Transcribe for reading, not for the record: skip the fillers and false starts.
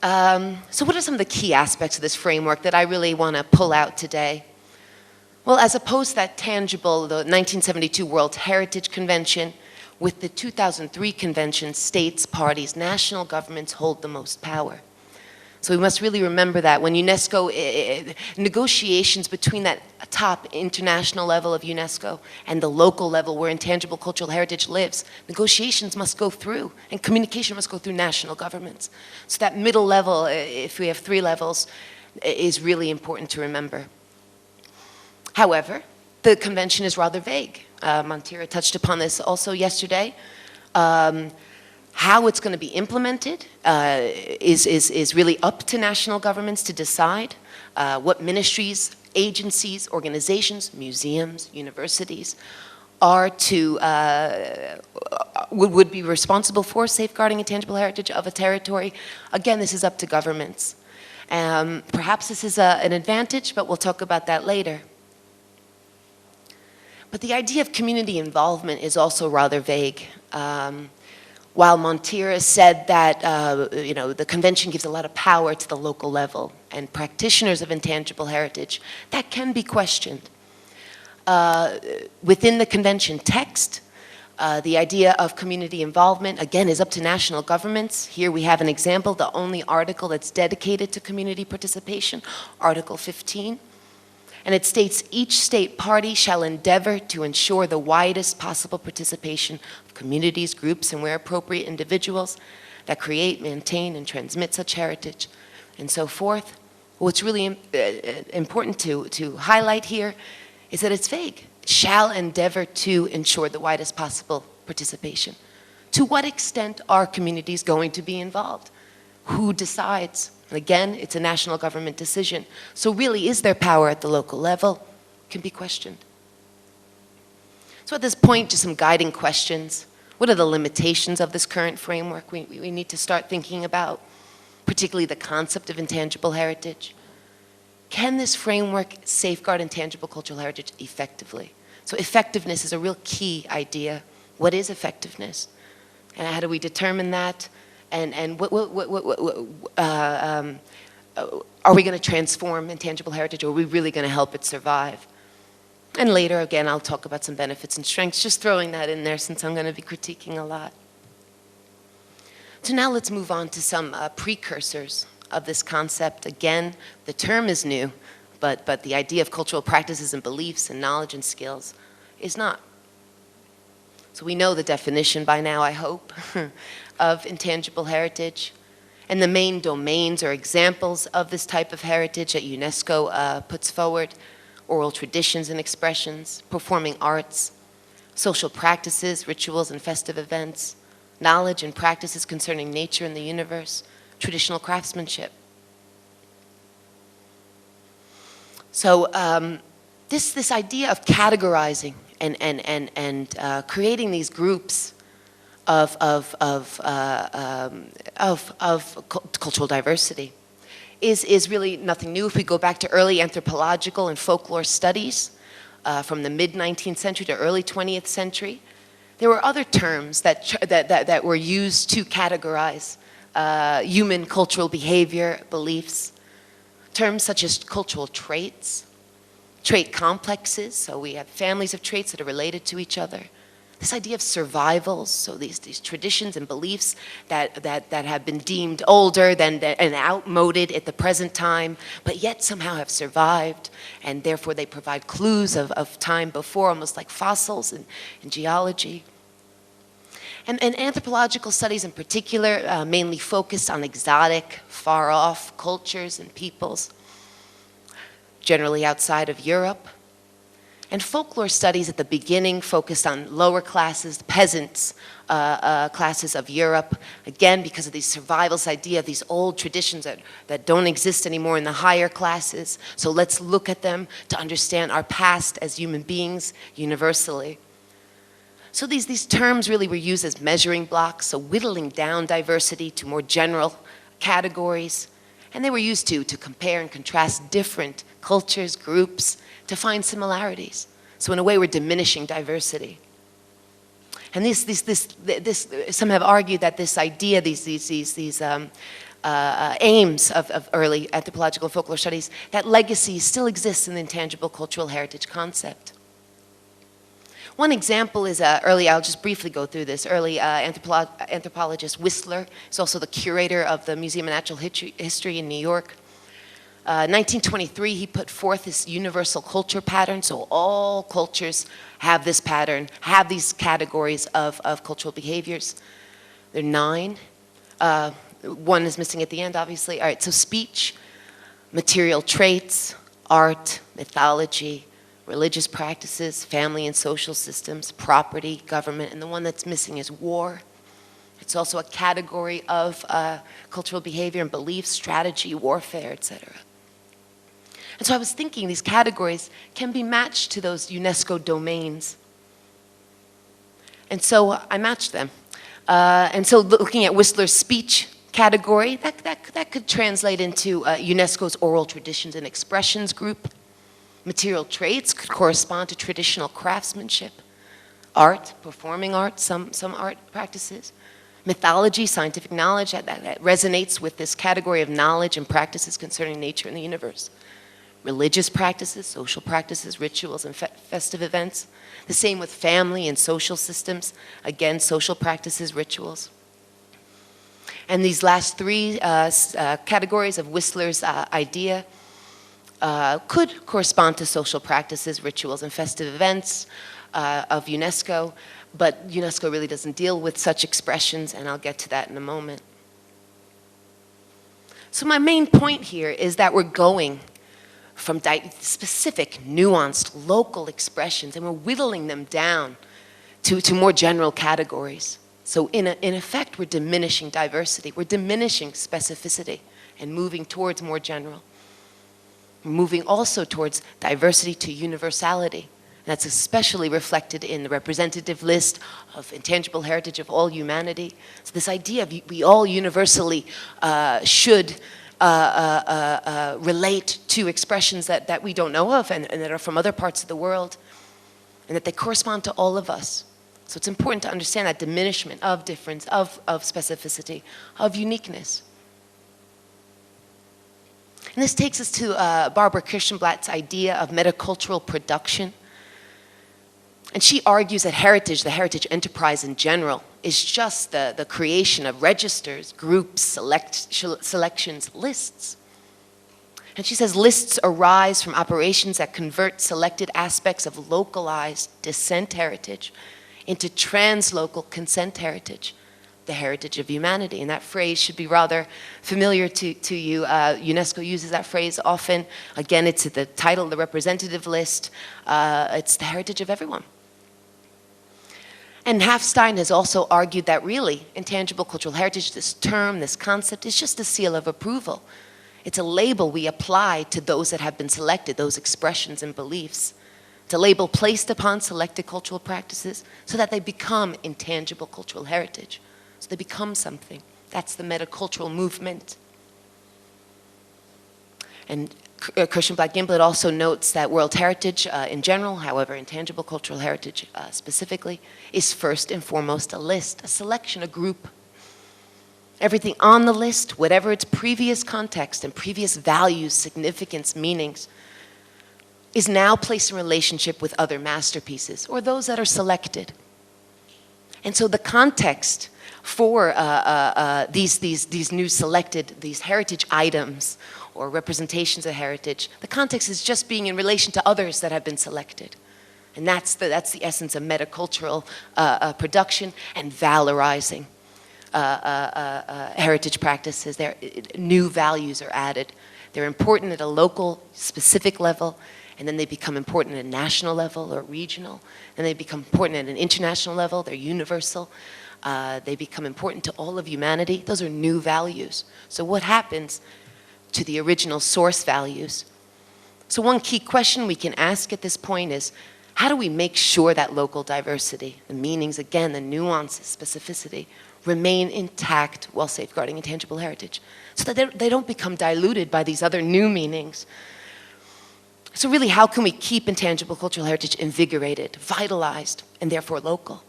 So what are some of the key aspects of this framework that I really want to pull out today? Well, as opposed to that tangible, the 1972 World Heritage Convention, with the 2003 convention, states, parties, national governments hold the most power. So we must really remember that when UNESCO, negotiations between that top international level of UNESCO and the local level where intangible cultural heritage lives, negotiations must go through and communication must go through national governments. So that middle level, if we have 3 levels, is really important to remember. However, the convention is rather vague. Montira touched upon this also yesterday. How it's going to be implemented is really up to national governments to decide. What ministries, agencies, organizations, museums, universities are to, would be responsible for safeguarding intangible heritage of a territory. Again, this is up to governments. Perhaps this is an advantage, but we'll talk about that later. But the idea of community involvement is also rather vague. While Montira said that the convention gives a lot of power to the local level and practitioners of intangible heritage, that can be questioned. Within the convention text, the idea of community involvement, again, is up to national governments. Here we have an example, the only article that's dedicated to community participation, Article 15. And it states, each state party shall endeavor to ensure the widest possible participation of communities, groups, and where appropriate, individuals that create, maintain, and transmit such heritage, and so forth. What's really important to highlight here is that it's vague. Shall endeavor to ensure the widest possible participation. To what extent are communities going to be involved? Who decides? Again, it's a national government decision. So really, is there power at the local level? Can be questioned. So at this point, just some guiding questions. What are the limitations of this current framework we need to start thinking about, particularly the concept of intangible heritage? Can this framework safeguard intangible cultural heritage effectively? So effectiveness is a real key idea. What is effectiveness? And how do we determine that? And are we going to transform intangible heritage, or are we really going to help it survive? And later, again, I'll talk about some benefits and strengths, just throwing that in there since I'm going to be critiquing a lot. So now let's move on to some precursors of this concept. Again, the term is new, but the idea of cultural practices and beliefs and knowledge and skills is not. So we know the definition by now, I hope, of intangible heritage. And the main domains or examples of this type of heritage that UNESCO puts forward: oral traditions and expressions, performing arts, social practices, rituals and festive events, knowledge and practices concerning nature and the universe, traditional craftsmanship. So this idea of categorizing and creating these groups of cultural diversity is really nothing new. If we go back to early anthropological and folklore studies from the mid-19th century to early 20th century, there were other terms that were used to categorize human cultural behavior, beliefs. Terms such as cultural traits, trait complexes, so we have families of traits that are related to each other. This idea of survivals, so these traditions and beliefs that have been deemed older and outmoded at the present time, but yet somehow have survived, and therefore they provide clues of time before, almost like fossils in geology. And anthropological studies in particular mainly focused on exotic, far-off cultures and peoples, generally outside of Europe. And folklore studies at the beginning focused on lower classes, peasants, classes of Europe, again because of these survivalist idea of these old traditions that don't exist anymore in the higher classes. So let's look at them to understand our past as human beings universally. So these terms really were used as measuring blocks, so whittling down diversity to more general categories. And they were used to compare and contrast different cultures, groups, to find similarities. So in a way, we're diminishing diversity. And some have argued that this idea, these aims of early anthropological and folklore studies, that legacy still exists in the intangible cultural heritage concept. One example is I'll just briefly go through this, early anthropologist Whistler. He's also the curator of the Museum of Natural History in New York. 1923, he put forth this universal culture pattern, so all cultures have this pattern, have these categories of cultural behaviors. There are 9. One is missing at the end, obviously. All right, so speech, material traits, art, mythology, religious practices, family and social systems, property, government, and the one that's missing is war. It's also a category of cultural behavior and beliefs, strategy, warfare, etc. And so I was thinking these categories can be matched to those UNESCO domains. And so I matched them. And so looking at Whistler's speech category, that could translate into UNESCO's oral traditions and expressions group. Material traits could correspond to traditional craftsmanship. Art, performing art, some art practices. Mythology, scientific knowledge, that resonates with this category of knowledge and practices concerning nature and the universe. Religious practices, social practices, rituals, and festive events. The same with family and social systems. Again, social practices, rituals. And these last 3 categories of Whistler's idea could correspond to social practices, rituals, and festive events of UNESCO, but UNESCO really doesn't deal with such expressions, and I'll get to that in a moment. So my main point here is that we're going from specific, nuanced, local expressions, and we're whittling them down to more general categories. So in effect, we're diminishing diversity, we're diminishing specificity, and moving towards more general. We're moving also towards diversity to universality. And that's especially reflected in the representative list of intangible heritage of all humanity. So this idea of we all universally should relate to expressions that we don't know of and that are from other parts of the world, and that they correspond to all of us. So it's important to understand that diminishment of difference, of specificity, of uniqueness. And this takes us to Barbara Kirschenblatt's idea of metacultural production. And she argues that heritage, the heritage enterprise in general, is just the creation of registers, groups, selections, lists. And she says lists arise from operations that convert selected aspects of localized descent heritage into translocal consent heritage, the heritage of humanity. And that phrase should be rather familiar to you. UNESCO uses that phrase often. Again, it's at the title of the representative list. It's the heritage of everyone. And Hafstein has also argued that really intangible cultural heritage, this term, this concept, is just a seal of approval. It's a label we apply to those that have been selected, those expressions and beliefs. It's a label placed upon selected cultural practices so that they become intangible cultural heritage. So they become something. That's the metacultural movement. And Kirschenblatt-Gimblett also notes that world heritage in general, however intangible cultural heritage specifically, is first and foremost a list, a selection, a group. Everything on the list, whatever its previous context and previous values, significance, meanings, is now placed in relationship with other masterpieces or those that are selected. And so the context for these new selected, these heritage items or representations of heritage, the context is just being in relation to others that have been selected. And that's the essence of metacultural production and valorizing heritage practices. New values are added. They're important at a local, specific level, and then they become important at a national level or regional, and they become important at an international level. They're universal. They become important to all of humanity. Those are new values. So what happens to the original source values? So one key question we can ask at this point is, how do we make sure that local diversity, the meanings, again, the nuances, specificity, remain intact while safeguarding intangible heritage, so that they don't become diluted by these other new meanings? So really, how can we keep intangible cultural heritage invigorated, vitalized, and therefore local?